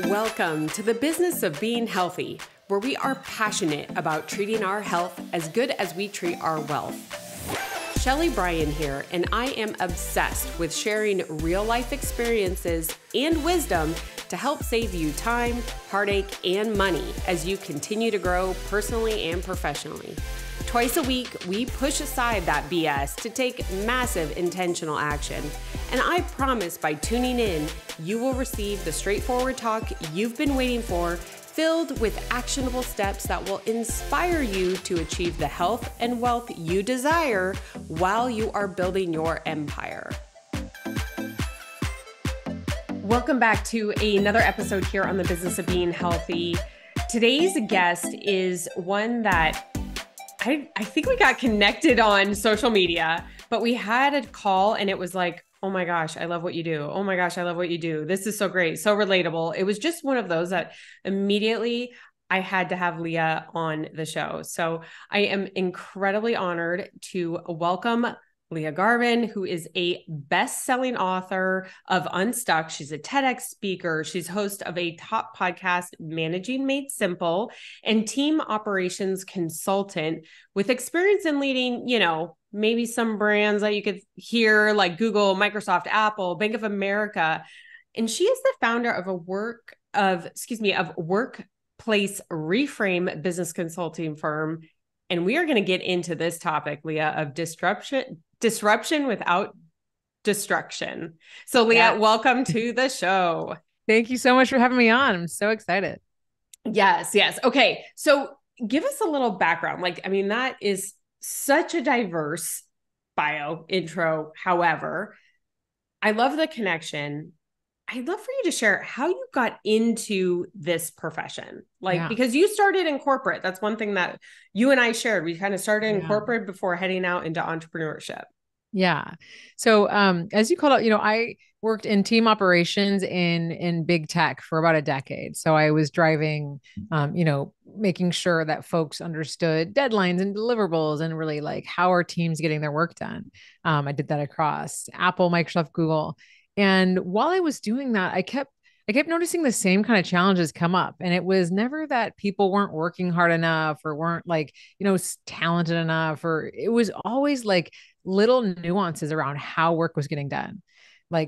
Welcome to the business of being healthy, where we are passionate about treating our health as good as we treat our wealth. Shelly Bryan here, and I am obsessed with sharing real-life experiences and wisdom to help save you time, heartache, and money as you continue to grow personally and professionally. Twice a week, we push aside that BS to take massive intentional action. And I promise by tuning in, you will receive the straightforward talk you've been waiting for, filled with actionable steps that will inspire you to achieve the health and wealth you desire while you are building your empire. Welcome back to another episode here on the business of being healthy. Today's guest is one that I think we got connected on social media, but we had a call and it was like, oh my gosh, I love what you do. Oh my gosh, I love what you do. This is so great. So relatable. It was just one of those that immediately I had to have Lia on the show. So I am incredibly honored to welcome Lia Garvin, who is a best-selling author of Unstuck. She's a TEDx speaker. She's host of a top podcast, Managing Made Simple, and team operations consultant with experience in leading, maybe some brands that you could hear like Google, Microsoft, Apple, Bank of America. And she is the founder of Workplace Reframe business consulting firm. And we are going to get into this topic, Lia, of disruption without destruction. So Lia, welcome to the show. Thank you so much for having me on. I'm so excited. Yes. Okay. So give us a little background. That is such a diverse bio intro. However, I love the connection. I'd love for you to share how you got into this profession. Because you started in corporate. That's one thing that you and I shared. We kind of started in corporate before heading out into entrepreneurship. Yeah. So, as you called out, I worked in team operations in big tech for about a decade. So I was driving, making sure that folks understood deadlines and deliverables and really how are teams getting their work done. I did that across Apple, Microsoft, Google. And while I was doing that, I kept noticing the same kind of challenges come up. And it was never that people weren't working hard enough or weren't talented enough, or it was always little nuances around how work was getting done.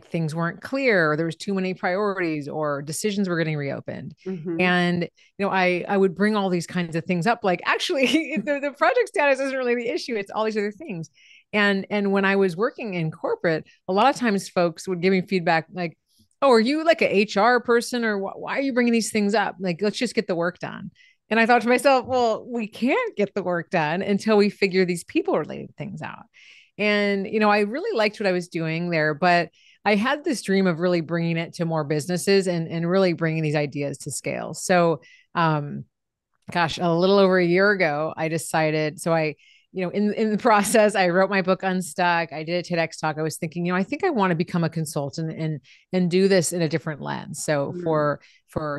Things weren't clear, or there was too many priorities, or decisions were getting reopened. Mm-hmm. And, I would bring all these kinds of things up. Actually, the project status isn't really the issue. It's all these other things. And when I was working in corporate, a lot of times folks would give me feedback oh, are you an HR person, or why are you bringing these things up? Let's just get the work done. And I thought to myself, well, we can't get the work done until we figure these people related things out. And, I really liked what I was doing there, but I had this dream of really bringing it to more businesses and really bringing these ideas to scale. So, a little over a year ago, I decided, in the process, I wrote my book Unstuck. I did a TEDx talk. I was thinking, I think I want to become a consultant and do this in a different lens. So for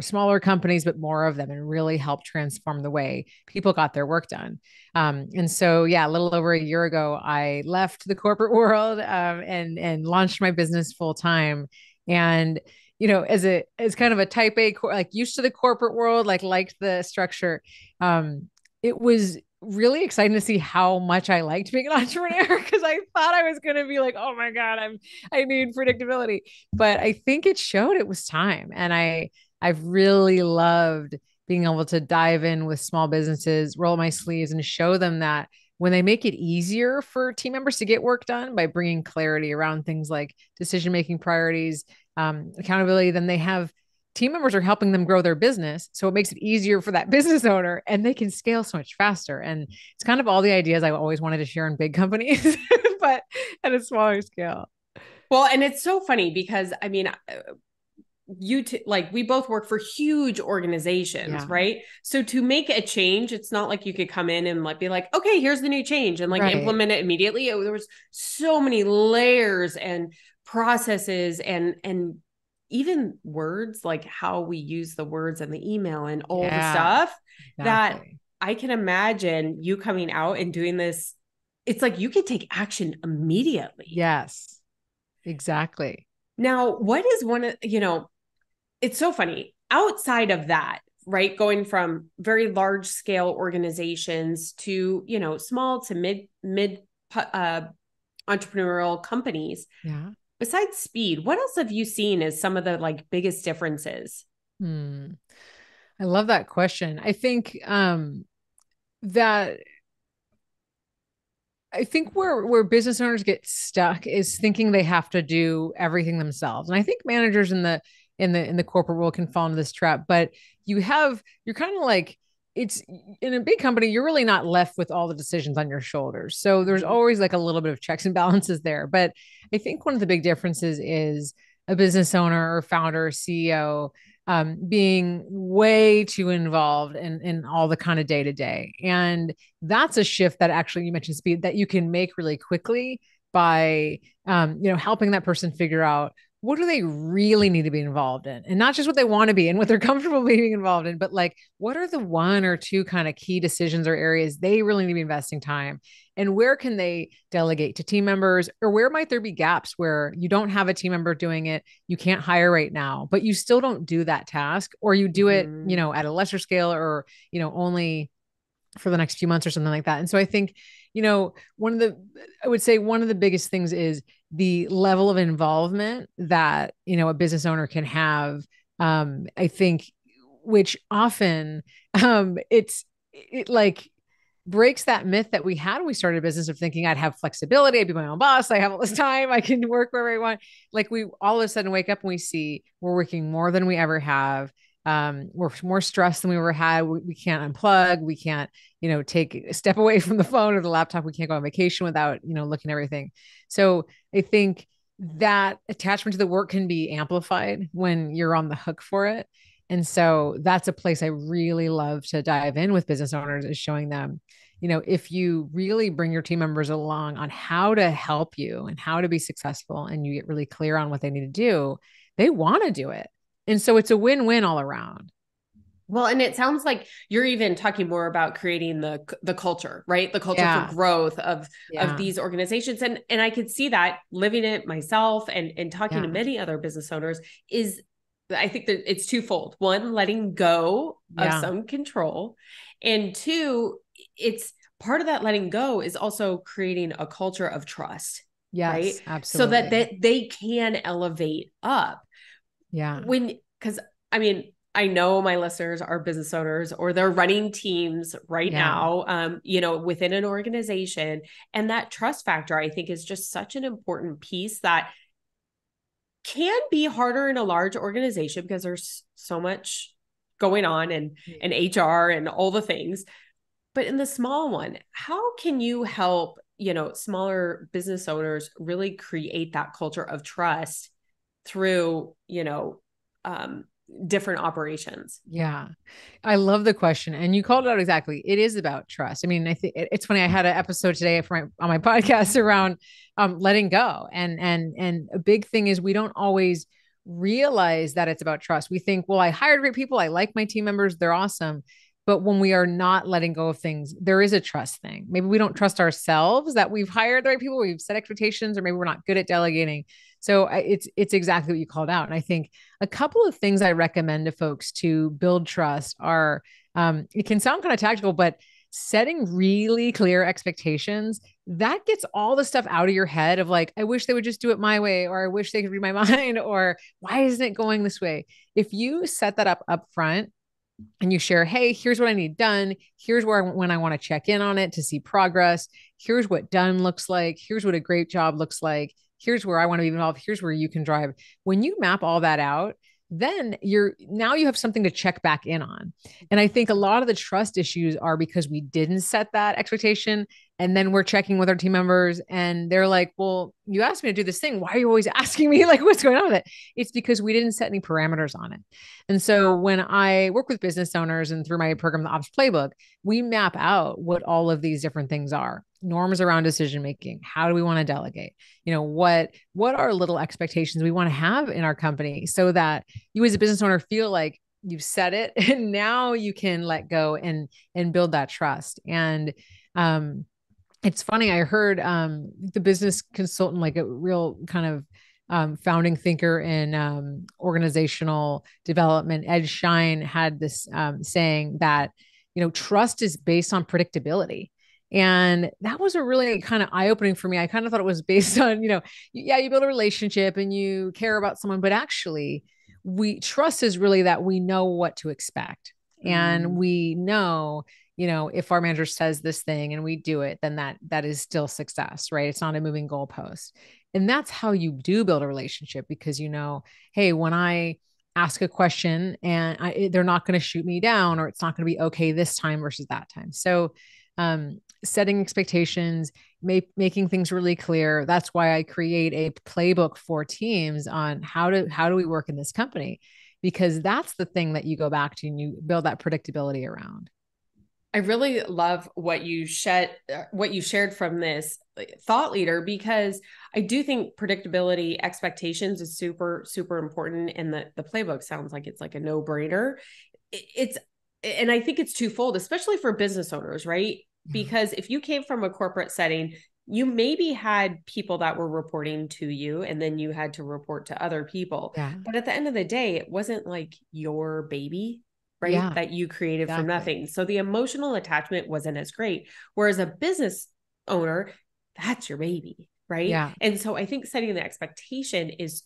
smaller companies, but more of them, and really help transform the way people got their work done. And so, a little over a year ago, I left the corporate world and launched my business full time. And as kind of a type A, used to the corporate world, liked the structure. It was really exciting to see how much I liked being an entrepreneur, because I thought I was going to be oh my God, I need predictability. But I think it showed it was time. And I've really loved being able to dive in with small businesses, roll my sleeves, and show them that when they make it easier for team members to get work done by bringing clarity around things like decision-making priorities, accountability, then they have team members are helping them grow their business. So it makes it easier for that business owner, and they can scale so much faster. And it's kind of all the ideas I always wanted to share in big companies, but at a smaller scale. Well, and it's so funny because we both work for huge organizations, right? So to make a change, it's not like you could come in and be okay, here's the new change and implement it immediately. There was so many layers and processes and even words, how we use the words in the email and all the stuff that I can imagine you coming out and doing this. It's you could take action immediately. Yes, exactly. Now, what is one of, it's so funny. outside of that, right, going from very large scale organizations to, small to mid uh, entrepreneurial companies, Yeah. besides speed, what else have you seen as some of the like biggest differences? Hmm. I love that question. That I think where business owners get stuck is thinking they have to do everything themselves. And I think managers in the corporate world can fall into this trap, but you're kind of like, it's in a big company, you're really not left with all the decisions on your shoulders. So there's Mm-hmm. always like a little bit of checks and balances there. But I think one of the big differences is a business owner or founder or CEO being way too involved in all the kind of day to day. And that's a shift that actually you mentioned speed that you can make really quickly by helping that person figure out what do they really need to be involved in, and not just what they want to be and what they're comfortable being involved in, but like what are the one or two kind of key decisions or areas they really need to be investing time, and where can they delegate to team members, or where might there be gaps where you don't have a team member doing it, you can't hire right now, but you still don't do that task, or you do it Mm-hmm. at a lesser scale, or only for the next few months or something like that. And so I think, I would say one of the biggest things is the level of involvement that, a business owner can have. I think, which often, it like breaks that myth that we had when we started a business of thinking I'd have flexibility, I'd be my own boss, I have all this time, I can work wherever I want. Like we all of a sudden wake up and we see we're working more than we ever have. We're more stressed than we ever had. We can't unplug. We can't, take a step away from the phone or the laptop. We can't go on vacation without, looking at everything. So I think that attachment to the work can be amplified when you're on the hook for it. And so that's a place I really love to dive in with business owners, is showing them, if you really bring your team members along on how to help you and how to be successful, and you get really clear on what they need to do, they want to do it. And so it's a win-win all around. Well, and it sounds like you're even talking more about creating the culture, right? The culture for Yeah. growth of Yeah. these organizations. And I could see that living it myself and talking to Yeah. many other business owners is, I think that it's twofold. One, letting go of Yeah. some control. And two, it's part of that letting go is also creating a culture of trust, right? Yes, So that absolutely. they can elevate up Yeah. when, because I mean, I know my listeners are business owners or they're running teams right Yeah. now, within an organization. And that trust factor, I think, is just such an important piece that can be harder in a large organization because there's so much going on and HR and all the things. But in the small one, how can you help, smaller business owners really create that culture of trust through, um, different operations? Yeah. I love the question. And you called it out exactly. It is about trust. I mean, I think it's funny. I had an episode today on my podcast around letting go. And a big thing is we don't always realize that it's about trust. We think, well, I hired great people. I like my team members. They're awesome. But when we are not letting go of things, there is a trust thing. Maybe we don't trust ourselves that we've hired the right people, we've set expectations, or maybe we're not good at delegating. So it's exactly what you called out. And I think a couple of things I recommend to folks to build trust are, it can sound kind of tactical, but setting really clear expectations, that gets all the stuff out of your head of like, I wish they would just do it my way, or I wish they could read my mind, or why isn't it going this way? If you set that up front, and you share, hey, here's what I need done. Here's when I want to check in on it to see progress. Here's what done looks like. Here's what a great job looks like. Here's where I want to be involved. Here's where you can drive. When you map all that out, then you have something to check back in on. And I think a lot of the trust issues are because we didn't set that expectation. And then we're checking with our team members and they're like, well, you asked me to do this thing. Why are you always asking me? Like, what's going on with it? It's because we didn't set any parameters on it. And so when I work with business owners and through my program, the Ops Playbook, we map out what all of these different things are. Norms around decision making. How do we want to delegate? What are little expectations we want to have in our company so that you as a business owner feel like you've set it and now you can let go and build that trust. And it's funny, I heard the business consultant, like a real kind of founding thinker in organizational development, Ed Shine, had this saying that, trust is based on predictability. And that was a really kind of eye opening for me. I kind of thought it was based on, yeah, you build a relationship and you care about someone, but actually, we trust is really that we know what to expect. And we know, if our manager says this thing and we do it, then that is still success, right? It's not a moving goalpost. And that's how you do build a relationship, because hey, when I ask a question and they're not going to shoot me down, or it's not going to be okay this time versus that time. So setting expectations, making things really clear. That's why I create a playbook for teams on how do we work in this company, because that's the thing that you go back to and you build that predictability around. I really love what you shared from this thought leader, because I do think predictability, expectations is super, super important. And the playbook sounds like it's like a no-brainer. And I think it's twofold, especially for business owners, right? Because if you came from a corporate setting, you maybe had people that were reporting to you, and then you had to report to other people. Yeah. But at the end of the day, it wasn't like your baby, right? Yeah, That you created exactly. from nothing. So the emotional attachment wasn't as great. Whereas a business owner, that's your baby, right? Yeah. And so I think setting the expectation is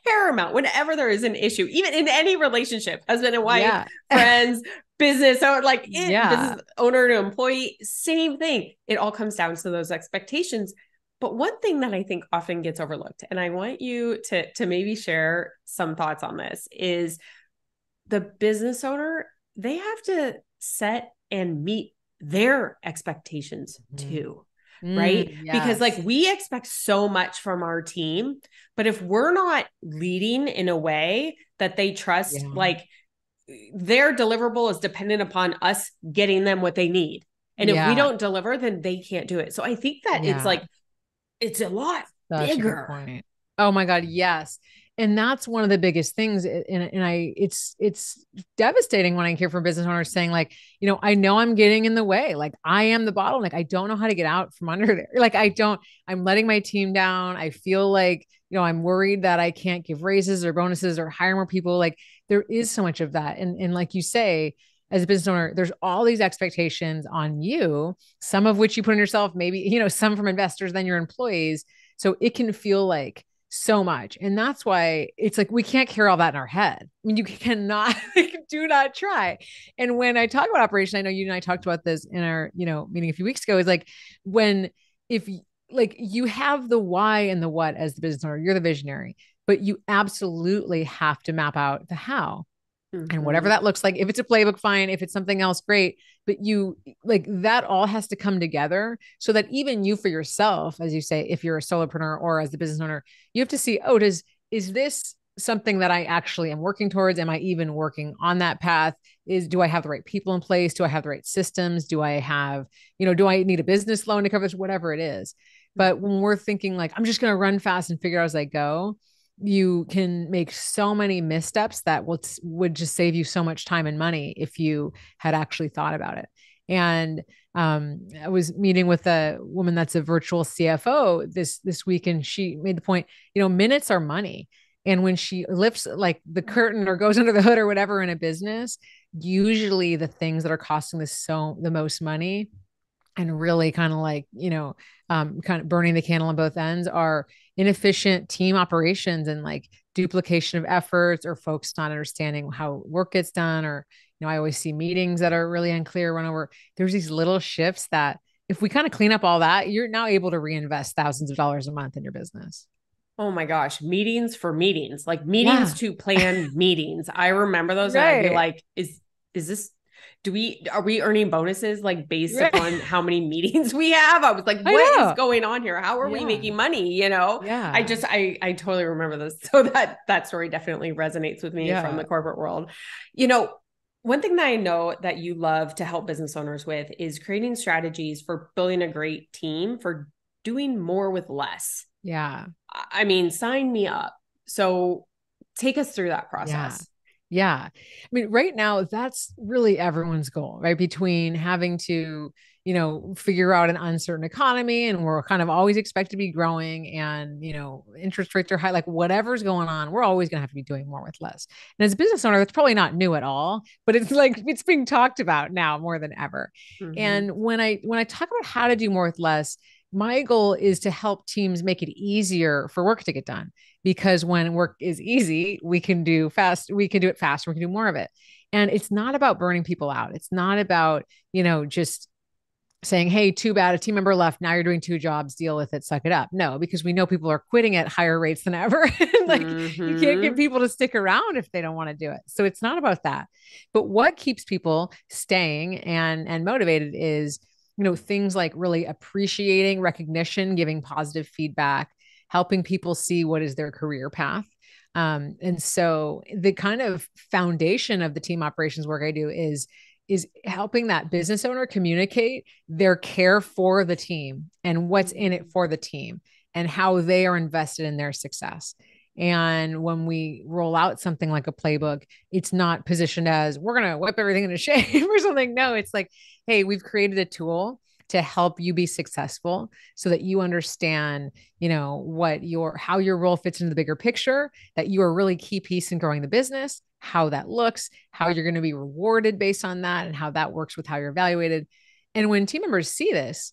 paramount whenever there is an issue, even in any relationship, husband and wife, Yeah. friends, business owner, Yeah. business owner to employee, same thing. It all comes down to those expectations. But one thing that I think often gets overlooked, and I want you to maybe share some thoughts on this, is the business owner, they have to set and meet their expectations too. Right? Because Yes. we expect so much from our team, but if we're not leading in a way that they trust, Yeah. their deliverable is dependent upon us getting them what they need. And if we Yeah. don't deliver, then they can't do it. So I think that Yeah. it's a lot Such a good bigger. point. Oh my God, yes. And that's one of the biggest things. It's devastating when I hear from business owners saying, like, I know I'm getting in the way. Like, I am the bottleneck. I don't know how to get out from under there. Like, I'm letting my team down. I feel like, I'm worried that I can't give raises or bonuses or hire more people. Like, there is so much of that. And like you say, as a business owner, there's all these expectations on you, some of which you put on yourself, maybe, some from investors, then your employees. So it can feel like so much. And that's why it's like we can't carry all that in our head. I mean, you cannot, do not try. And when I talk about operation, I know you and I talked about this in our, meeting a few weeks ago, is like when, if like you have the why and the what as the business owner, you're the visionary, but you absolutely have to map out the how. And whatever that looks like, if it's a playbook, fine. If it's something else, great. But you like that all has to come together so that even you for yourself, as you say, if you're a solopreneur or as the business owner, you have to see, is this something that I actually am working towards? Am I even working on that path? Do I have the right people in place? Do I have the right systems? Do I have, do I need a business loan to cover this? Whatever it is. But when we're thinking like, I'm just going to run fast and figure out as I go, you can make so many missteps that would just save you so much time and money if you had actually thought about it. And I was meeting with a woman that's a virtual CFO this week, and she made the point, minutes are money. And when she lifts like the curtain or goes under the hood or whatever in a business, usually the things that are costing the most money and really kind of like, kind of burning the candle on both ends are inefficient team operations and like duplication of efforts, or folks not understanding how work gets done. Or, I always see meetings that are really unclear, run over. There's these little shifts that if we kind of clean up all that, you're now able to reinvest thousands of dollars a month in your business. Oh my gosh, meetings for meetings, like meetings Yeah. to plan meetings. I remember those, and I'd be Right. like, is this, are we earning bonuses like based Right. upon how many meetings we have? I was like, I what is know. going on here? How are we Yeah. making money? Yeah. I totally remember this. So that story definitely resonates with me from Yeah. the corporate world. You know, one thing that I know that you love to help business owners with is creating strategies for building a great team for doing more with less. Yeah. I mean, sign me up. So take us through that Yeah. process. Yeah. I mean, right now, that's really everyone's goal, right? Between having to, figure out an uncertain economy and we're kind of always expect to be growing and, interest rates are high, like whatever's going on, we're always going to have to be doing more with less. And as a business owner, that's probably not new at all, but it's like it's being talked about now more than ever. Mm-hmm. And when I talk about how to do more with less, my goal is to help teams make it easier for work to get done because when work is easy, we can do it faster, we can do more of it. And it's not about burning people out. It's not about, just saying, hey, too bad, a team member left. Now you're doing two jobs, deal with it, suck it up. No, because we know people are quitting at higher rates than ever. Like you can't get Mm-hmm. people to stick around if they don't want to do it. So it's not about that. But what keeps people staying and motivated is, things like really appreciating recognition, giving positive feedback, helping people see what is their career path. And so the kind of foundation of the team operations work I do is helping that business owner communicate their care for the team and what's in it for the team and how they are invested in their success. And when we roll out something like a playbook, it's not positioned as we're going to whip everything into shape or something. No, it's like, hey, we've created a tool to help you be successful so that you understand, how your role fits into the bigger picture, that you are a really key piece in growing the business, how that looks, how you're going to be rewarded based on that, and how that works with how you're evaluated. And when team members see this,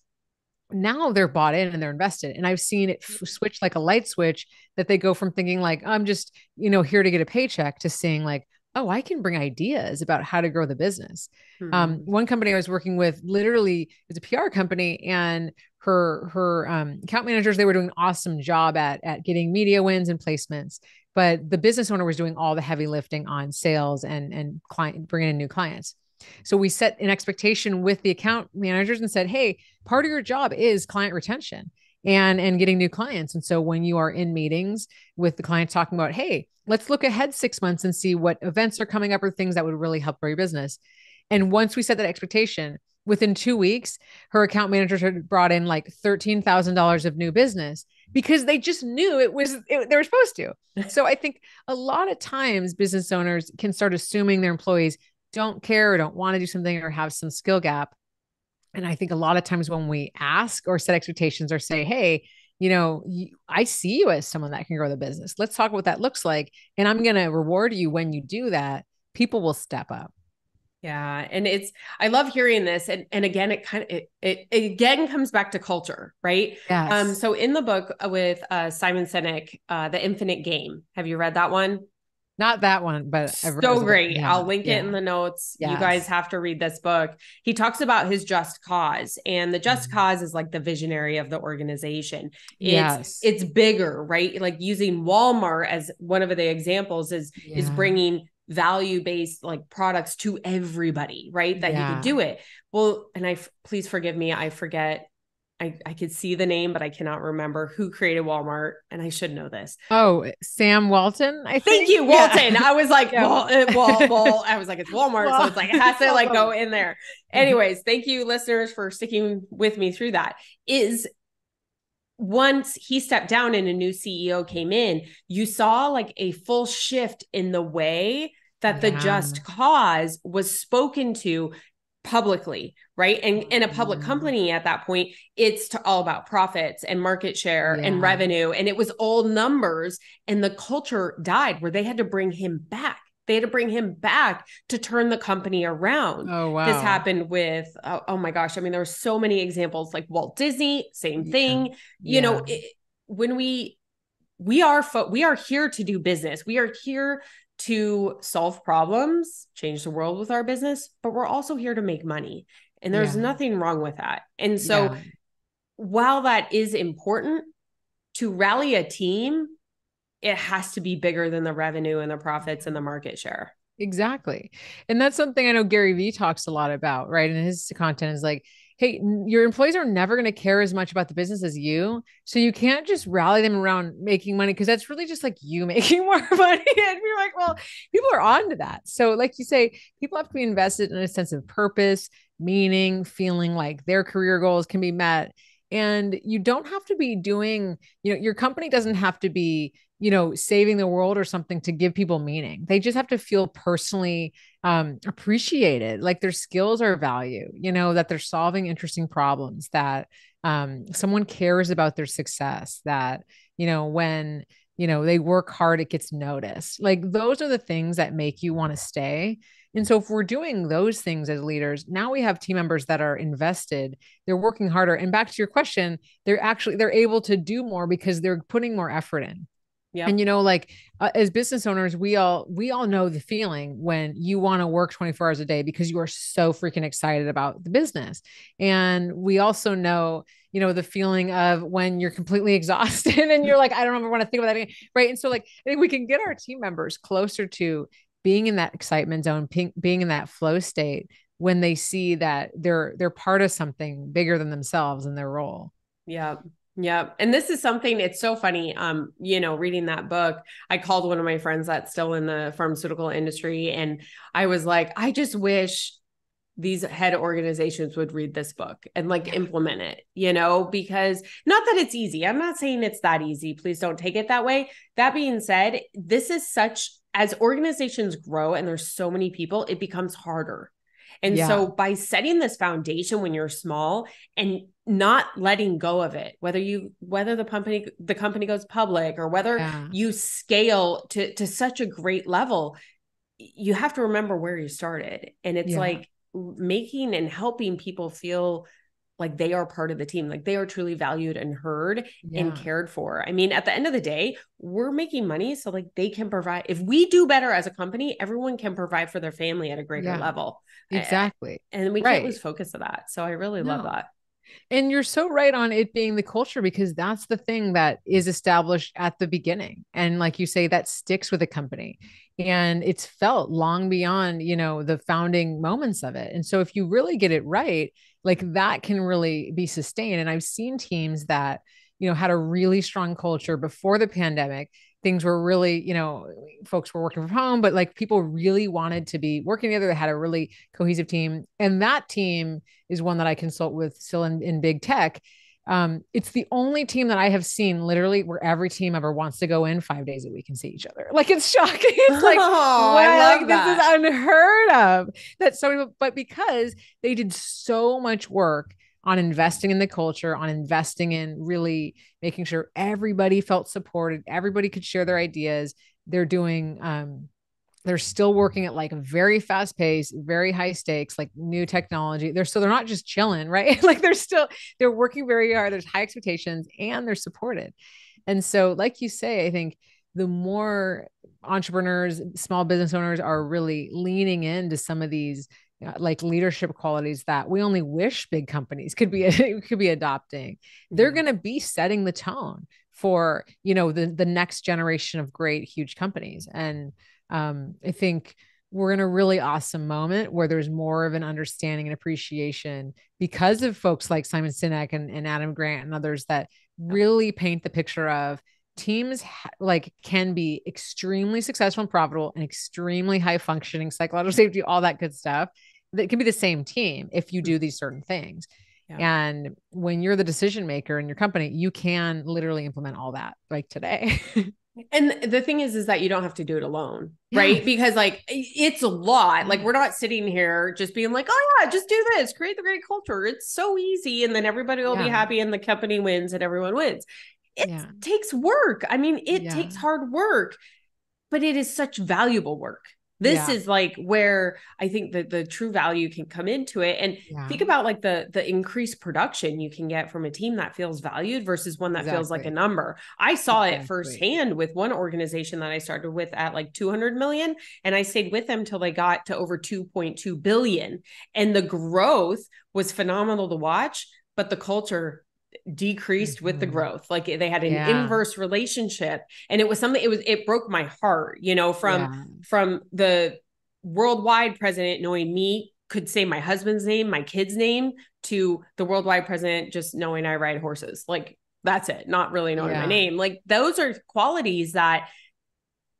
now they're bought in and they're invested. And I've seen it switch like a light switch that they go from thinking like, I'm just, here to get a paycheck to seeing like, oh, I can bring ideas about how to grow the business. Mm-hmm. One company I was working with literally is a PR company and her account managers, they were doing an awesome job at getting media wins and placements. But the business owner was doing all the heavy lifting on sales and client bringing in new clients. So we set an expectation with the account managers and said, hey, part of your job is client retention and getting new clients. And so when you are in meetings with the clients talking about, hey, let's look ahead 6 months and see what events are coming up or things that would really help grow your business. And once we set that expectation, within 2 weeks, her account managers had brought in like $13,000 of new business because they just knew they were supposed to. So I think a lot of times business owners can start assuming their employees don't care or don't want to do something or have some skill gap. And I think a lot of times when we ask or set expectations or say, hey, I see you as someone that can grow the business. Let's talk what that looks like. And I'm going to reward you when you do that. People will step up. Yeah. And I love hearing this. And again, it again comes back to culture, right? Yes. So in the book with Simon Sinek, The Infinite Game, have you read that one? Not that one, but I've read So his book. great. Yeah. I'll link it in Yeah. the notes. You guys Yes. have to read this book. He talks about his just cause, and the just cause is like the visionary of the organization. It's Yes. it's bigger, right? Like using Walmart as one of the examples is Yeah. bringing value-based like products to everybody, right? That he could Yeah. do it. Well, and please forgive me, I forget I could see the name, but I cannot remember who created Walmart, and I should know this. Oh, Sam Walton, I Thank think. you, Yeah. Walton. I was like, Yeah. I was like, it's Walmart, so Well, it's like it has to like go awesome. in there. Anyways, thank you, listeners, for sticking with me through that. Is once he stepped down and a new CEO came in, you saw like a full shift in the way that the Yeah. just cause was spoken to publicly, right? And in a public Mhm. company at that point, it's all about profits and market share and Yeah. revenue. And it was all numbers. And the culture died where they had to bring him back. They had to bring him back to turn the company around. Oh, This wow. happened with, oh my gosh, I mean, there were so many examples like Walt Disney, same Yeah. thing. You know, Yeah. when we are here to do business. We are here to solve problems, change the world with our business, but we're also here to make money. And there's Yeah. nothing wrong with that. And so Yeah. while that is important to rally a team, it has to be bigger than the revenue and the profits and the market share. Exactly. And that's something I know Gary Vee talks a lot about, right? And his content is like, hey, your employees are never going to care as much about the business as you. So you can't just rally them around making money because that's really just like you making more money. And you're like, well, people are on to that. So, like you say, people have to be invested in a sense of purpose, meaning, feeling like their career goals can be met. And you don't have to be doing, your company doesn't have to be, saving the world or something to give people meaning. They just have to feel personally appreciated, like their skills are valued, that they're solving interesting problems, that someone cares about their success, that, when, they work hard, it gets noticed. Like those are the things that make you want to stay. And so if we're doing those things as leaders, now we have team members that are invested, they're working harder. And back to your question, they're able to do more because they're putting more effort in. And Yep. like as business owners, we all know the feeling when you want to work 24 hours a day because you are so freaking excited about the business. And we also know, the feeling of when you're completely exhausted and you're like, I don't ever want to think about that again. Right. And so like I think we can get our team members closer to being in that excitement zone, being in that flow state when they see that they're part of something bigger than themselves and their role. Yeah. Yeah. And this is something, it's so funny. Reading that book, I called one of my friends that's still in the pharmaceutical industry. And I was like, I just wish these head organizations would read this book and like Yeah. implement it, because not that it's easy. I'm not saying it's that easy. Please don't take it that way. That being said, this is as organizations grow and there's so many people, it becomes harder. And Yeah. so by setting this foundation when you're small and not letting go of it, whether the company goes public or whether Yeah. you scale to such a great level, you have to remember where you started. And it's Yeah. like making and helping people feel like they are part of the team, like they are truly valued and heard and Yeah. cared for. I mean, at the end of the day, we're making money so like they can provide. If we do better as a company, everyone can provide for their family at a greater Yeah. level. Exactly. And we can't Right. lose focus of that. So I really love No. that. And you're so right on it being the culture because that's the thing that is established at the beginning. And like you say, that sticks with a company. And it's felt long beyond, the founding moments of it. And so if you really get it right, like that can really be sustained. And I've seen teams that, had a really strong culture before the pandemic. Things were really, folks were working from home, but like people really wanted to be working together. They had a really cohesive team. And that team is one that I consult with still in big tech. It's the only team that I have seen literally where every team ever wants to go in 5 days a week and see each other. Like it's shocking. It's like, Oh, I wow, like love this is that. unheard of. That so, but because they did so much work on investing in the culture, on investing in really making sure everybody felt supported, everybody could share their ideas. They're still working at like a very fast pace, very high stakes, like new technology. They're not just chilling, right? Like they're working very hard. There's high expectations and they're supported. And so, like you say, I think the more entrepreneurs, small business owners are really leaning into some of these like leadership qualities that we only wish big companies could be adopting, they're Yeah. going to be setting the tone for the next generation of great huge companies. And I think we're in a really awesome moment where there's more of an understanding and appreciation because of folks like Simon Sinek and Adam Grant and others that really paint the picture of teams like can be extremely successful and profitable and extremely high functioning, psychological safety, all that good stuff. That can be the same team if you do these certain things. Yeah. And when you're the decision maker in your company, you can literally implement all that like today. And the thing is that you don't have to do it alone, Yeah. right? Because like it's a lot. Like Yeah. we're not sitting here just being like, oh yeah, just do this, create the great culture. It's so easy. And then everybody will be Yeah. happy and the company wins and everyone wins. It Yeah. takes work. I mean, it Yeah. takes hard work, but it is such valuable work. This Yeah. is like where I think that the true value can come into it. And Yeah. think about like the increased production you can get from a team that feels valued versus one that feels like a Exactly. number. I saw it Exactly. firsthand with one organization that I started with at like 200 million. And I stayed with them till they got to over 2.2 billion. And the growth was phenomenal to watch, but the culture decreased with the Mhm. growth. Like they had an Yeah. inverse relationship. And it was something, it broke my heart, Yeah. from the worldwide president knowing me could say my husband's name, my kid's name, to the worldwide president just knowing I ride horses. Like that's it, not really knowing my Yeah. name. Like those are qualities that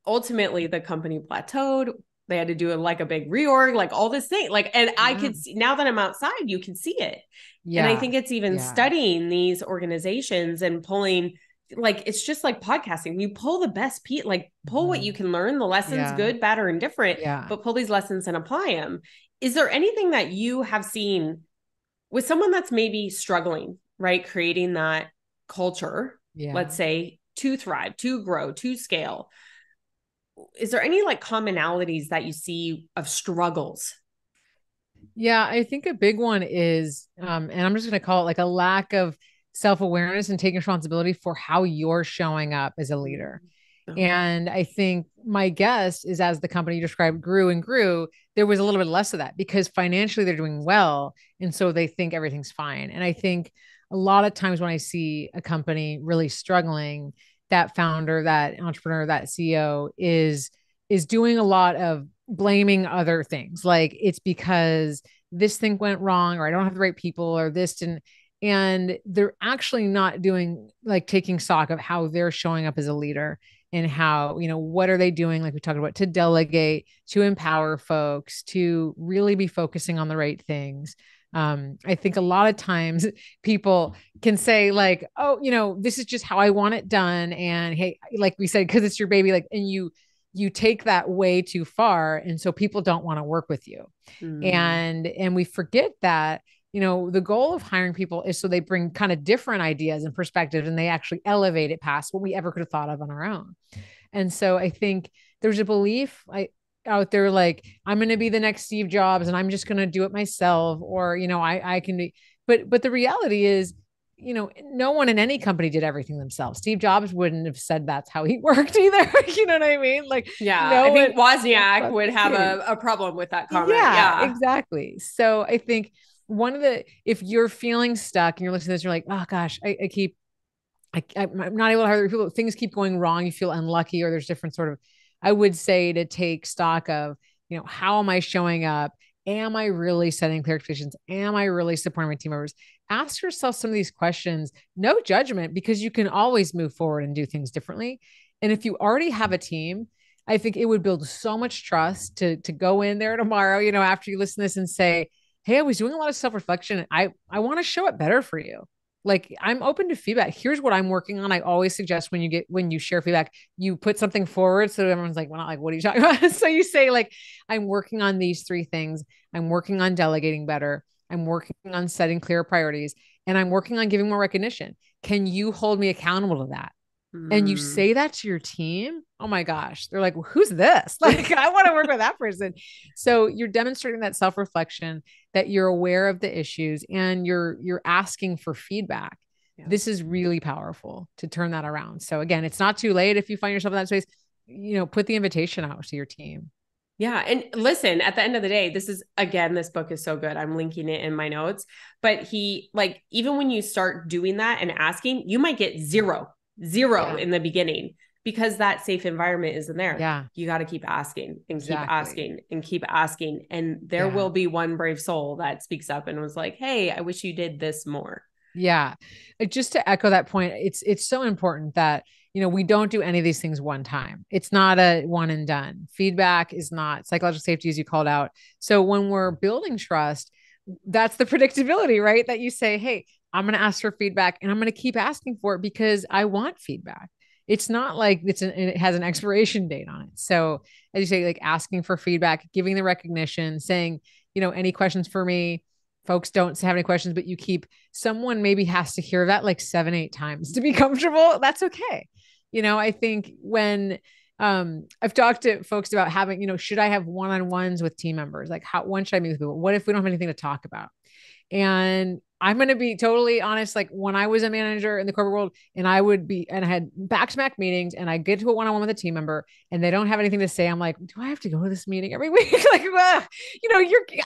ultimately the company plateaued. They had to do like a big reorg, like all this thing. Like, and I Yeah. could see, now that I'm outside, you can see it. And I Yeah. think it's even Yeah. studying these organizations and pulling, like, it's just like podcasting. You pull the best like pull what you Mhm. can learn, the lessons, Yeah. good, bad, or indifferent, Yeah. but pull these lessons and apply them. Is there anything that you have seen with someone that's maybe struggling, right? Creating that culture, Yeah. let's say, to thrive, to grow, to scale. Is there any like commonalities that you see of struggles? Yeah, I think a big one is, and I'm just going to call it like a lack of self-awareness and taking responsibility for how you're showing up as a leader. Okay. And I think my guess is as the company you described grew and grew, there was a little bit less of that because financially they're doing well. And so they think everything's fine. And I think a lot of times when I see a company really struggling, that founder, that entrepreneur, that CEO is doing a lot of blaming other things. Like it's because this thing went wrong, or I don't have the right people, or this didn't. And they're actually not doing like taking stock of how they're showing up as a leader and how, what are they doing, like we talked about, to delegate, to empower folks, to really be focusing on the right things. I think a lot of times people can say like, oh, this is just how I want it done. And hey, like we said, because it's your baby, like, and you take that way too far. And so people don't want to work with you. Mm. And we forget that the goal of hiring people is so they bring kind of different ideas and perspectives and they actually elevate it past what we ever could have thought of on our own. And so I think there's a belief out there like I'm going to be the next Steve Jobs and I'm just going to do it myself, or I can be. But the reality is, no one in any company did everything themselves. Steve Jobs wouldn't have said that's how he worked either. You know what I mean? Like Yeah, I no one. think Wozniak That's would the have case. a problem with that comment. Yeah, Yeah. exactly. So I think if you're feeling stuck and you're listening to this, you're like, oh gosh, I keep I'm not able to hire people. Things keep going wrong. You feel unlucky, or there's different sort of. I would say to take stock of, how am I showing up? Am I really setting clear expectations? Am I really supporting my team members? Ask yourself some of these questions. No judgment, because you can always move forward and do things differently. And if you already have a team, I think it would build so much trust to go in there tomorrow, after you listen to this and say, hey, I was doing a lot of self reflection. I want to show it better for you. Like I'm open to feedback. Here's what I'm working on. I always suggest when you share feedback, you put something forward so everyone's like, well, not like, what are you talking about? So you say like, I'm working on these three things. I'm working on delegating better. I'm working on setting clear priorities, and I'm working on giving more recognition. Can you hold me accountable to that? And you Mm. say that to your team, oh my gosh, they're like, well, who's this? Like, I want to work with that person. So you're demonstrating that self-reflection, that you're aware of the issues, and you're asking for feedback. Yeah. This is really powerful to turn that around. So again, it's not too late if you find yourself in that space, put the invitation out to your team. Yeah. And listen, at the end of the day, this is again, this book is so good. I'm linking it in my notes. But he, like, even when you start doing that and asking, you might get zero Yeah. in the beginning because that safe environment isn't there. Yeah, You got to keep asking and keep exactly. asking and keep asking. And there Yeah. will be one brave soul that speaks up and was like, hey, I wish you did this more. Yeah. Just to echo that point, it's so important that, we don't do any of these things one time. It's not a one and done. Feedback is not psychological safety, as you called out. So when we're building trust, that's the predictability, right? That you say, hey, I'm going to ask for feedback and I'm going to keep asking for it because I want feedback. It's not like it has an expiration date on it. So as you say, like asking for feedback, giving the recognition, saying, any questions for me? Folks don't have any questions, but you keep someone maybe has to hear that like 7, 8 times to be comfortable. That's okay. I think when I've talked to folks about having, should I have one-on-ones with team members? Like when should I meet with people? What if we don't have anything to talk about? And I'm going to be totally honest. Like when I was a manager in the corporate world and I had back to back meetings and I get to a one-on-one with a team member and they don't have anything to say. I'm like, do I have to go to this meeting every week? Like,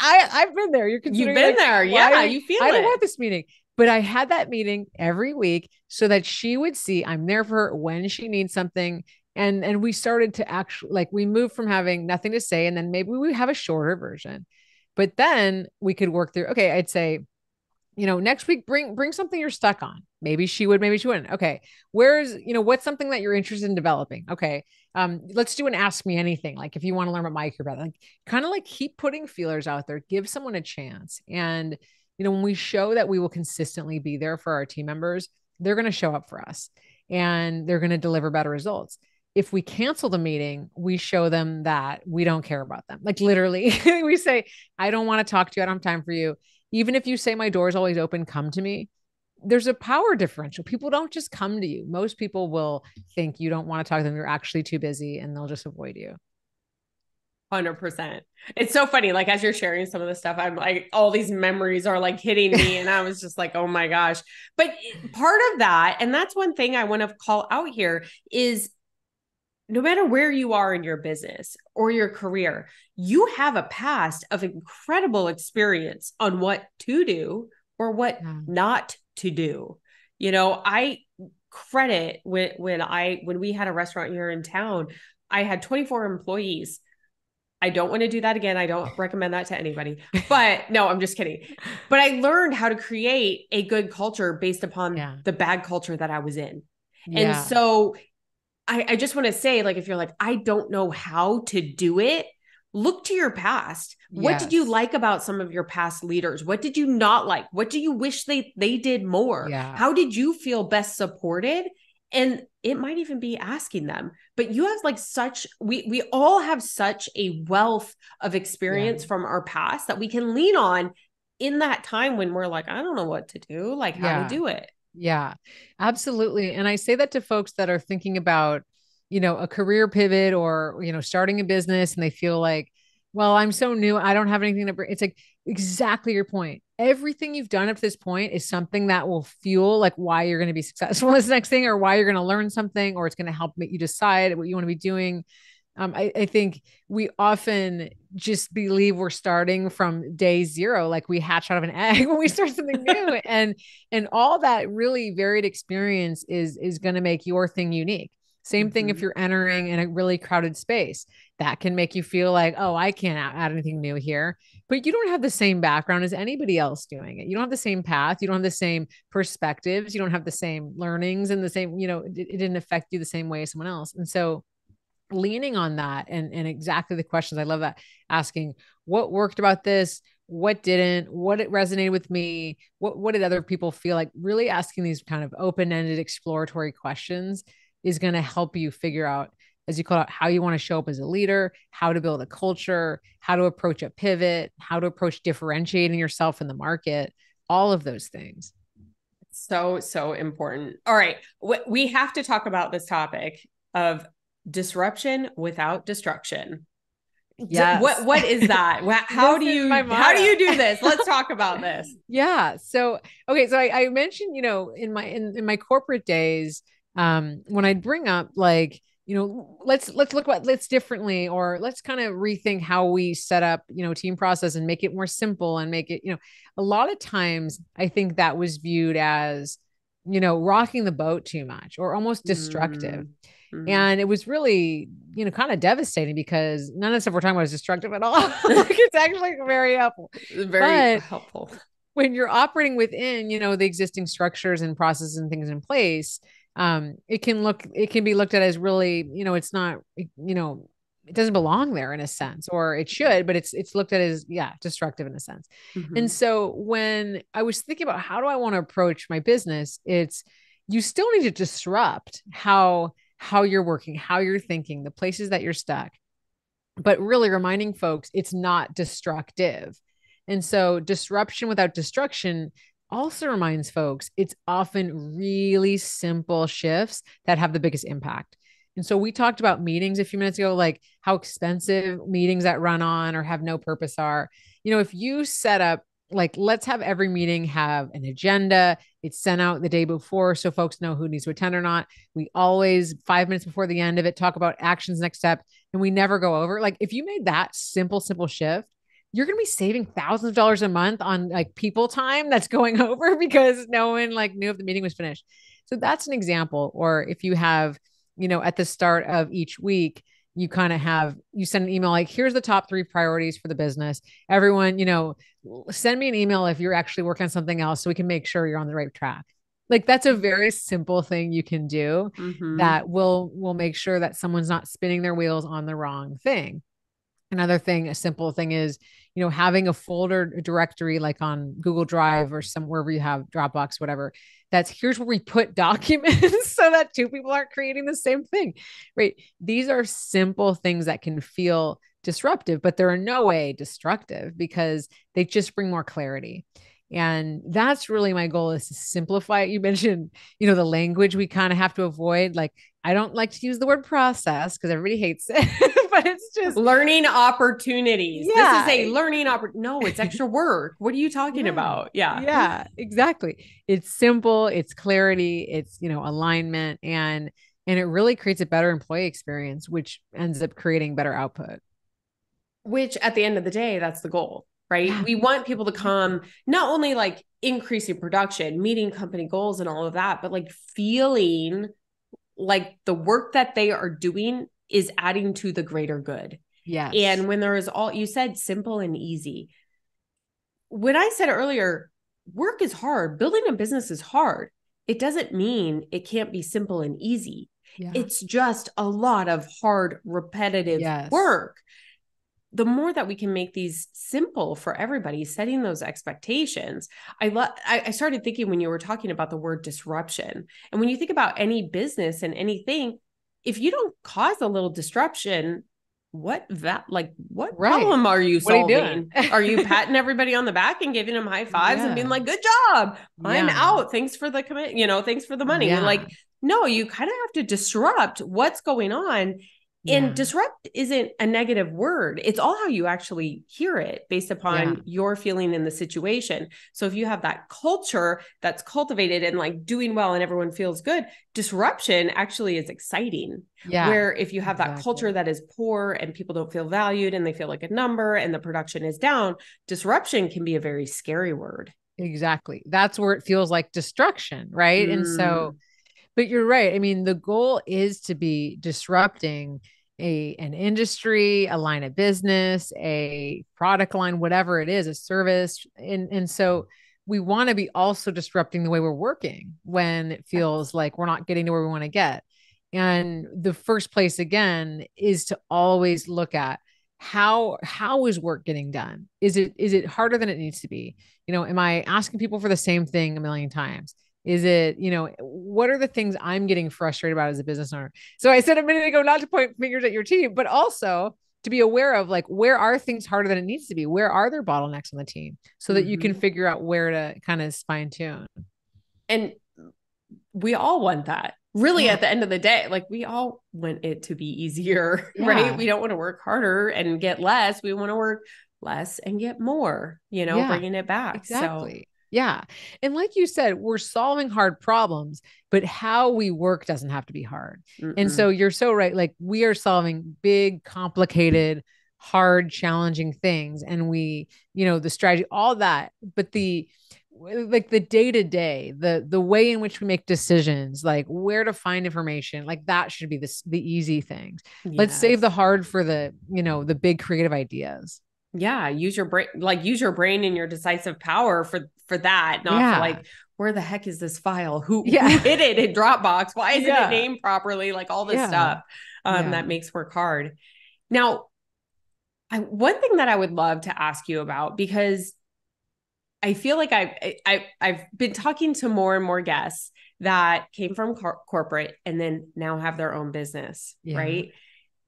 I've been there. You're You've considering been like, there. why Yeah. You feel I don't it. want this meeting, but I had that meeting every week so that she would see I'm there for her when she needs something. And we started to actually like, we moved from having nothing to say. And then maybe we have a shorter version, but then we could work through, okay, I'd say, next week, bring something you're stuck on. Maybe she would, maybe she wouldn't. Okay. What's something that you're interested in developing? Okay. Let's do an ask me anything. Like if you want to learn about microbiome, like kind of like keep putting feelers out there, give someone a chance. And, when we show that we will consistently be there for our team members, they're going to show up for us and they're going to deliver better results. If we cancel the meeting, we show them that we don't care about them. Like literally, we say, I don't want to talk to you. I don't have time for you. Even if you say my door is always open, come to me. There's a power differential. People don't just come to you. Most people will think you don't want to talk to them. You're actually too busy and they'll just avoid you. 100%. It's so funny. Like as you're sharing some of the stuff, I'm like, all these memories are like hitting me. And I was just like, oh my gosh. But part of that, and that's one thing I want to call out here is no matter where you are in your business or your career, you have a past of incredible experience on what to do or what not to do. I credit when we had a restaurant here in town, I had 24 employees. I don't want to do that again. I don't recommend that to anybody, but no, I'm just kidding. But I learned how to create a good culture based upon the bad culture that I was in. And so I just want to say, like, if you're like, I don't know how to do it, look to your past. What did you like about some of your past leaders? What did you not like? What do you wish they did more? How did you feel best supported? And it might even be asking them, but you have like we all have such a wealth of experience from our past that we can lean on in that time when we're like, I don't know what to do, like how to do it. Yeah, absolutely. And I say that to folks that are thinking about, a career pivot or, starting a business and they feel like, well, I'm so new. I don't have anything to bring. It's like exactly your point. Everything you've done up to this point is something that will fuel like why you're going to be successful in this next thing or why you're going to learn something or it's going to help make you decide what you want to be doing. I think we often just believe we're starting from day zero, like we hatch out of an egg when we start something new, and all that really varied experience is going to make your thing unique. Same thing if you're entering in a really crowded space, that can make you feel like, oh, I can't add anything new here, but you don't have the same background as anybody else doing it. You don't have the same path. You don't have the same perspectives. You don't have the same learnings and the same, it didn't affect you the same way as someone else. And so leaning on that and exactly the questions. I love that, asking what worked about this, what didn't, what it resonated with me, what did other people feel like. Really asking these kind of open-ended exploratory questions is going to help you figure out, as you call out, how you want to show up as a leader, how to build a culture, how to approach a pivot, how to approach differentiating yourself in the market, all of those things. So important. All right, we have to talk about this topic of disruption without destruction. Yes. What is that? How do you do this? Let's talk about this. Yeah. So, okay. So I mentioned, in my corporate days, when I'd bring up like, let's look at this differently, or let's kind of rethink how we set up, team process and make it more simple and make it, a lot of times I think that was viewed as, rocking the boat too much or almost destructive. Mm-hmm. And it was really, kind of devastating because none of the stuff we're talking about is destructive at all. It's actually very helpful. Very helpful. When you're operating within, the existing structures and processes and things in place, it can be looked at as really, it's not, it doesn't belong there in a sense, or it should, but it's looked at as, destructive in a sense. Mm-hmm. And so when I was thinking about how do I want to approach my business, you still need to disrupt how you're working, how you're thinking, the places that you're stuck, but really reminding folks it's not destructive. And so disruption without destruction also reminds folks it's often really simple shifts that have the biggest impact. And so we talked about meetings a few minutes ago, like how expensive meetings that run on or have no purpose are. If you set up, like, let's have every meeting have an agenda. It's sent out the day before so folks know who needs to attend or not. We always 5 minutes before the end of it talk about actions, next step, and we never go over. Like if you made that simple shift, you're going to be saving thousands of dollars a month on like people time that's going over because no one like knew if the meeting was finished. So that's an example. Or if you have, at the start of each week, you kind of have, you send an email like, here's the top 3 priorities for the business. Everyone, send me an email if you're actually working on something else so we can make sure you're on the right track. Like that's a very simple thing you can do Mm-hmm. that will make sure that someone's not spinning their wheels on the wrong thing. Another thing, a simple thing is, having a folder directory like on Google Drive or somewhere where you have Dropbox, whatever. That's here's where we put documents so that 2 people aren't creating the same thing, right? These are simple things that can feel disruptive, but they're in no way destructive because they just bring more clarity. And that's really my goal, is to simplify it. You mentioned, the language we kind of have to avoid. Like, I don't like to use the word process because everybody hates it, but it's just Learning opportunities. This is a yeah. learning No, it's extra work. What are you talking Yeah. about? Yeah. Yeah, exactly. It's simple, it's clarity, it's, alignment, and it really creates a better employee experience, which ends up creating better output. Which at the end of the day, that's the goal, right? Yeah. We want people to Exactly. come not only like increasing production, meeting company goals and all of that, but like feeling like the work that they are doing is adding to the greater good. Yes. And when there is all you said, simple and easy. When I said earlier, work is hard, building a business is hard. It doesn't mean it can't be simple and easy. Yeah. It's just a lot of hard, repetitive Yes. work. The more that we can make these simple for everybody, setting those expectations. I started thinking when you were talking about the word disruption, and when you think about any business and anything, if you don't cause a little disruption, what Right. problem are you What are you doing? solving? Are you patting everybody on the back and giving them high fives and being Yeah. like, good job, I'm Yeah. out, thanks for the commit, thanks for the money? Yeah. Like, no, you kind of have to disrupt what's going on. And Yeah. disrupt isn't a negative word. It's all how you actually hear it based Yeah. upon your feeling in the situation. So if you have that culture that's cultivated and like doing well and everyone feels good, disruption actually is exciting. Yeah. Where if you have that culture Exactly. that is poor and people don't feel valued and they feel like a number and the production is down, disruption can be a very scary word. Exactly. That's where it feels like destruction, right? And so, Mm, but you're right. I mean, the goal is to be disrupting an industry, a line of business, a product line, whatever it is, a service. And so we want to be also disrupting the way we're working when it feels yes. like we're not getting to where we want to get. And the first place again is to always look at how is work getting done? Is it harder than it needs to be? Am I asking people for the same thing a million times? Is it, what are the things I'm getting frustrated about as a business owner? So I said a minute ago, not to point fingers at your team, but also to be aware of like, where are things harder than it needs to be? Where are there bottlenecks on the team so that you can Mm-hmm. figure out where to kind of fine tune? And we all want that. Really, Yeah. at the end of the day, like we all want it to be easier, right? Yeah. We don't want to work harder and get less. We want to work less and get more, Yeah. bringing it back. So, Exactly. Yeah. And like you said, we're solving hard problems, but how we work doesn't have to be hard. And so mm-mm. you're so right. Like we are solving big, complicated, hard, challenging things. And the strategy, all that, but the day to day, the way in which we make decisions, like where to find information, like that should be the easy things. Let's save the Yes. hard for the big creative ideas. Yeah, use your brain and your decisive power for that, not for Yeah. like where the heck is this file? Who Yeah. hid it in Dropbox? Why isn't it Yeah. named properly? Like all this Yeah. stuff Yeah. that makes work hard. Now, one thing that I would love to ask you about, because I feel like I've been talking to more and more guests that came from corporate and then now have their own business, Yeah. right?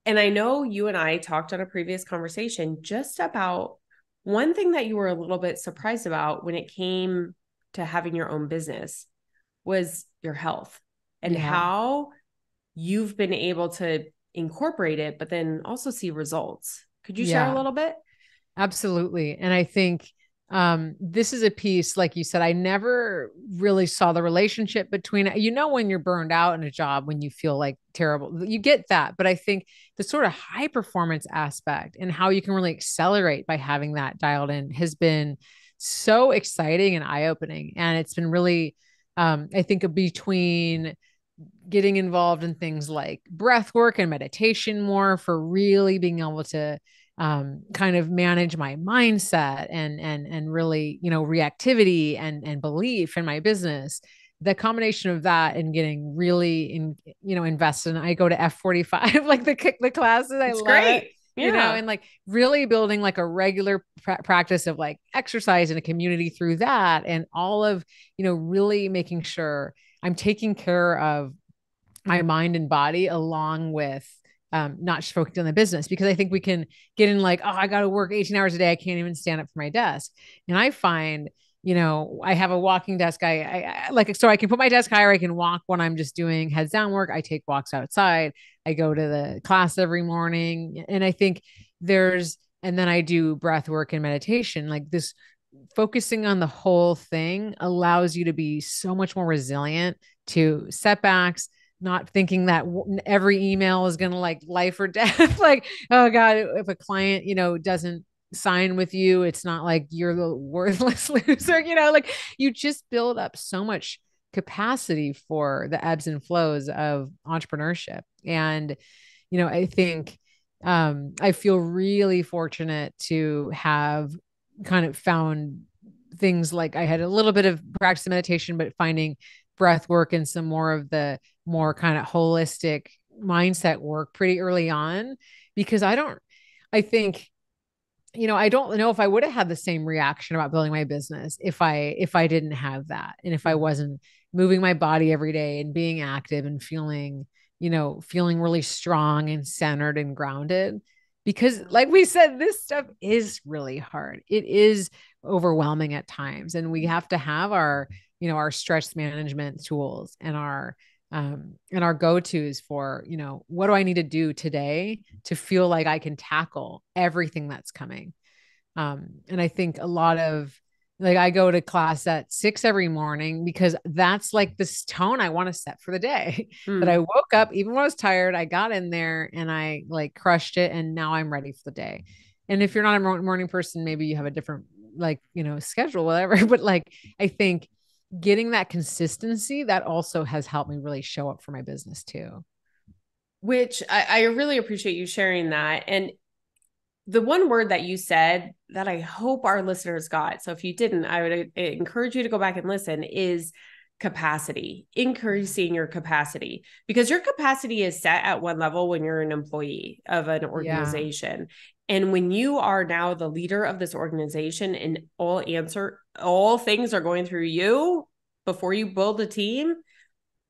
And I know you and I talked on a previous conversation just about one thing that you were a little bit surprised about when it came to having your own business was your health and Yeah. how you've been able to incorporate it, but then also see results. Could you share a Yeah. little bit? Absolutely. And I think this is a piece, like you said, I never really saw the relationship between, when you're burned out in a job, when you feel like terrible, you get that. But I think the sort of high performance aspect and how you can really accelerate by having that dialed in has been so exciting and eye opening. And it's been really, I think, between getting involved in things like breath work and meditation more for really being able to kind of manage my mindset and really, reactivity and belief in my business. The combination of that and getting really invested in, I go to F45, like the classes, I It's love it, great. Yeah. and like really building like a regular practice of like exercise in a community through that, and all of, really making sure I'm taking care of my mind and body along with not just focusing on the business, because I think we can get in like, oh, I got to work 18 hours a day. I can't even stand up from my desk. And I find, I have a walking desk. I like, so I can put my desk higher. I can walk when I'm just doing heads down work. I take walks outside. I go to the class every morning. And I think and then I do breath work and meditation. Like this, focusing on the whole thing allows you to be so much more resilient to setbacks, not thinking that every email is going to like life or death. Like, oh God, if a client, doesn't sign with you, it's not like you're the worthless loser, like you just build up so much capacity for the ebbs and flows of entrepreneurship. And, I think, I feel really fortunate to have kind of found things like I had a little bit of practice of meditation, but finding breath work and some more of the more kind of holistic mindset work pretty early on, because I think, I don't know if I would have had the same reaction about building my business if I didn't have that. And if I Mhm. wasn't moving my body every day and being active and feeling really strong and centered and grounded. Because Yeah. like we said, this stuff is really hard. It is overwhelming at times. And we have to have our stress management tools and our go-tos for, what do I need to do today to feel like I can tackle everything that's coming. And I think a lot of, like, I go to class at 6 every morning because that's like this tone I want to set for the day. That I Mm. woke up, even when I was tired, I got in there and I like crushed it. And now I'm ready for the day. And if you're not a morning person, maybe you have a different, like, schedule, whatever. But like, I think getting that consistency, that also has helped me really show up for my business too. Which I really appreciate you sharing that. And the one word that you said that I hope our listeners got, so if you didn't, I would encourage you to go back and listen, is capacity, increasing your capacity, because your capacity is set at one level when you're an employee of an Yeah. organization. And when you are now the leader of this organization and all things are going through you before you build a team,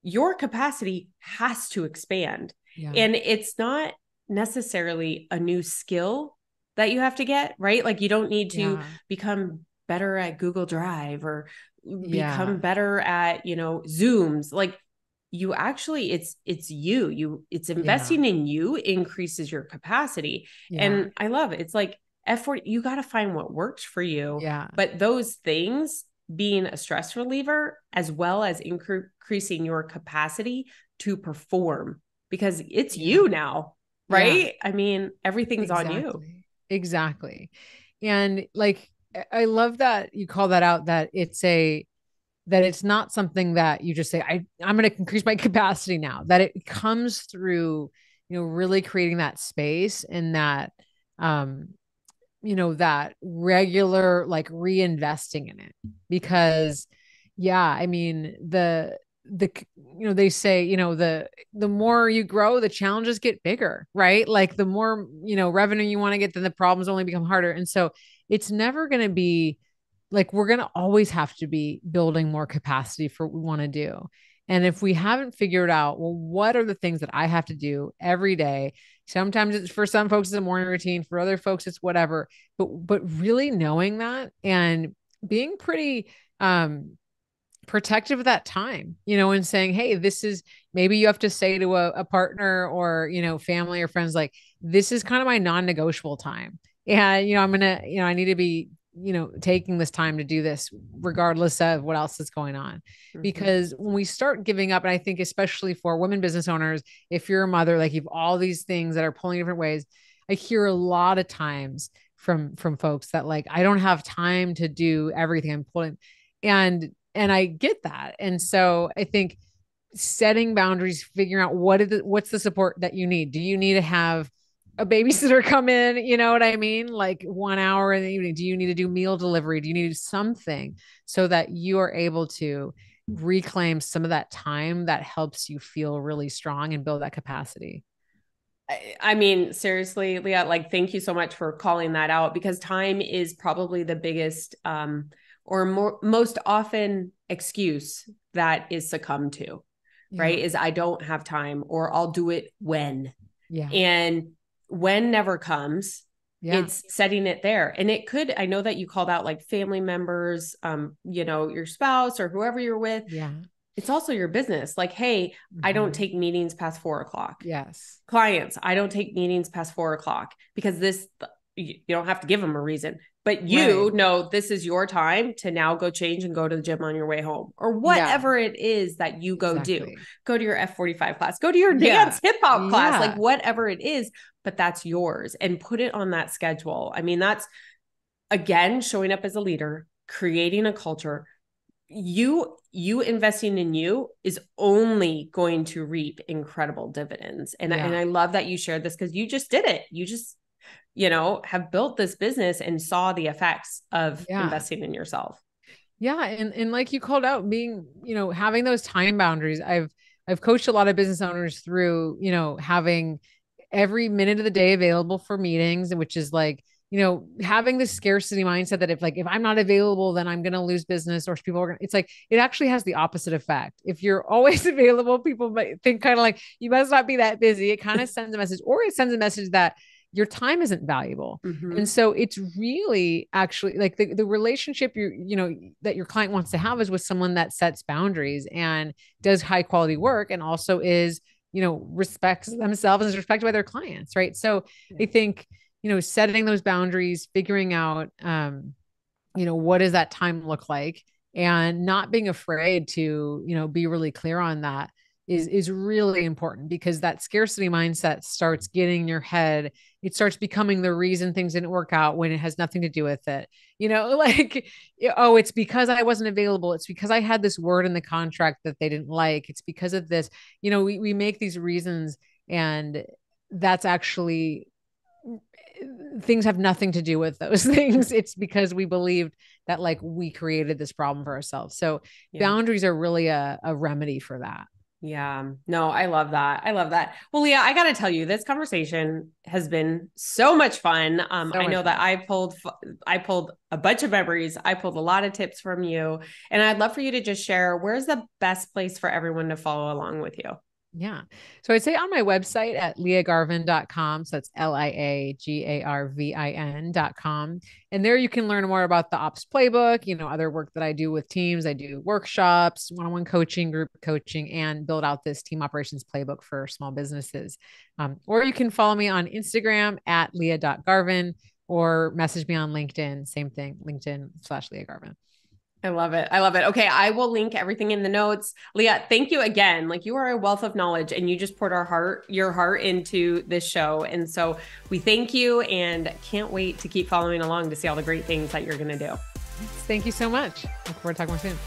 your capacity has to expand. Yeah. And it's not necessarily a new skill that you have to get, right? Like you don't need to Yeah. become better at Google Drive or Yeah. become better at, Zooms. Like you actually it's Yeah. investing in you increases your capacity. Yeah. And I love it. It's like effort, you got to find what works for you. Yeah. But those things being a stress reliever as well as increasing your capacity to perform, because it's Yeah. you now, Yeah. right? I mean, everything's on you. Exactly. Exactly. And like, I love that you call that out, that it's not something that you just say, I'm going to increase my capacity now, that it comes through, really creating that space and um, that regular, like reinvesting in it. Because yeah, I mean, the they say, the more you grow, the challenges get bigger, right? Like the more, revenue you want to get, then the problems only become harder. And so it's never going to be like, we're going to always have to be building more capacity for what we want to do. And if we haven't figured out, well, what are the things that I have to do every day? Sometimes it's, for some folks, it's a morning routine, for other folks it's whatever. But really knowing that and being pretty protective of that time, and saying, hey, this is, maybe you have to say to a partner or, family or friends, like, this is kind of my non-negotiable time. And, I'm going to, I need to be, taking this time to do this regardless of what else is going on. Mm-hmm. Because when we start giving up, and I think especially for women business owners, if you're a mother, like you've all these things that are pulling different ways, I hear a lot of times from folks that, like, I don't have time to do everything I'm pulling. And I get that. And so I think setting boundaries, figuring out what's the support that you need. Do you need to have a babysitter come in? You know what I mean? Like 1 hour in the evening. Do you need to do meal delivery? Do you need something so that you are able to reclaim some of that time that helps you feel really strong and build that capacity? I mean, seriously, Leah, like, thank you so much for calling that out, because time is probably the biggest most often excuse that is succumbed to, Yeah. right? Is I don't have time, or I'll do it when. Yeah. And when never comes. Yeah. It's setting it there. And it could, I know that you called out like family members, your spouse or whoever you're with. Yeah. It's also your business. Like, hey, I don't Mhm. take meetings past 4 o'clock. Yes. Clients, I don't take meetings past 4 o'clock, because you don't have to give them a reason, but you Right. know, this is your time to now go change and go to the gym on your way home, or Yeah. whatever it is that you Exactly. go to your F45 class, go to your Yeah. dance hip hop class, like Yeah. whatever it is, but that's yours, and put it on that schedule. I mean, that's, again, showing up as a leader, creating a culture. You investing in you is only going to reap incredible dividends. And Yeah. I love that you shared this, because you just did it. You just, have built this business and saw the effects of Yeah. investing in yourself. Yeah. And like you called out, being, having those time boundaries. I've coached a lot of business owners through, having every minute of the day available for meetings, which is like, having this scarcity mindset that if I'm not available, then I'm going to lose business, or people are going to, it's like, it actually has the opposite effect. If you're always available, people might think kind of like, you must not be that busy. It kind of sends a message, or it sends a message that your time isn't valuable. And Mm-hmm. so it's really actually like the relationship that your client wants to have is with someone that sets boundaries and does high quality work, and also is, respects themselves and is respected by their clients. Right. So I think, setting those boundaries, figuring out, what does that time look like, and not being afraid to, be really clear on that is really important, because that scarcity mindset starts getting in your head. It starts becoming the reason things didn't work out, when it has nothing to do with it. Like, oh, it's because I wasn't available. It's because I had this word in the contract that they didn't like. It's because of this. We make these reasons, and that's actually, things have nothing to do with those things. It's because we believed that, like, we created this problem for ourselves. So Yeah. boundaries are really a remedy for that. Yeah. No, I love that. I love that. Well, Leah, I got to tell you, this conversation has been so much fun. So I much know that fun. I pulled a bunch of memories. I pulled a lot of tips from you, and I'd love for you to just share, where's the best place for everyone to follow along with you? Yeah. So I'd say on my website at liagarvin.com. So that's liagarvin.com. And there you can learn more about the ops playbook, other work that I do with teams. I do workshops, one-on-one coaching, group coaching, and build out this team operations playbook for small businesses. Or you can follow me on Instagram at lia.garvin, or message me on LinkedIn. Same thing, LinkedIn/liagarvin. I love it. I love it. Okay. I will link everything in the notes. Leah, thank you again. Like, you are a wealth of knowledge, and you just poured your heart into this show. And so we thank you, and can't wait to keep following along to see all the great things that you're going to do. Thank you so much. Look forward to talking more soon.